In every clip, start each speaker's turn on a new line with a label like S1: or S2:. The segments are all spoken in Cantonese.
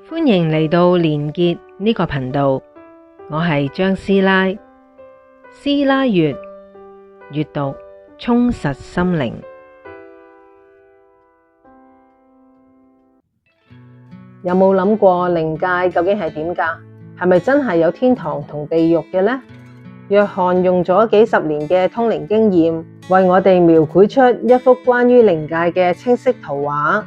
S1: 歡迎嚟到連結呢個頻道，我係張師奶。師奶閱閱讀充實心靈。
S2: 有冇諗過靈界究竟係點㗎？係咪真係有天堂同地獄嘅呢？約翰用咗幾十年嘅通靈經驗，為我哋描繪出一幅關於靈界嘅清晰圖畫。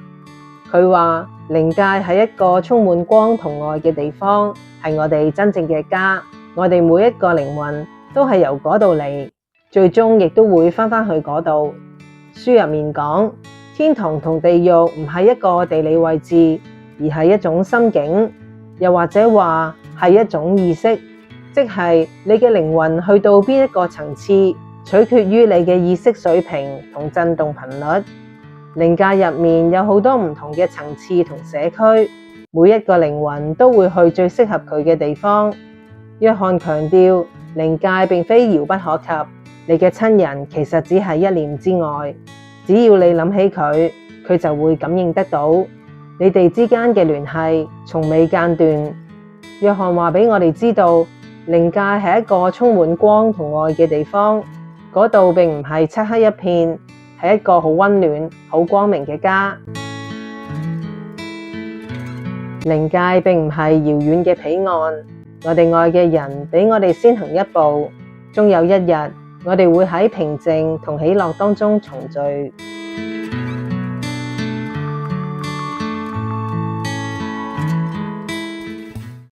S2: 佢話靈界係一個充滿光同愛嘅地方，係我哋真正嘅家。我哋每一個靈魂都係由嗰度嚟，最終亦都會返返去嗰度。書入面講，天堂同地獄唔係一個地理位置，而係一種心境，又或者話係一種意識，即係你嘅靈魂去到邊一個層次，取決於你嘅意識水平同震動頻率。靈界入面有好多唔同嘅層次同社區，每一個靈魂都會去最適合佢嘅地方。約翰強調，靈界並非遙不可及，你嘅親人其實只係一念之外，只要你諗起佢，佢就會感應得到。你哋之間嘅聯繫從未間斷。約翰話俾我哋知道，靈界係一個充滿光同愛嘅地方，嗰度並唔係漆黑一片，係一個好溫暖、好光明嘅家。靈界並唔係遙遠嘅彼岸，我哋愛嘅人比我哋先行一步，終有一日，我哋會喺平靜同喜樂當中重聚。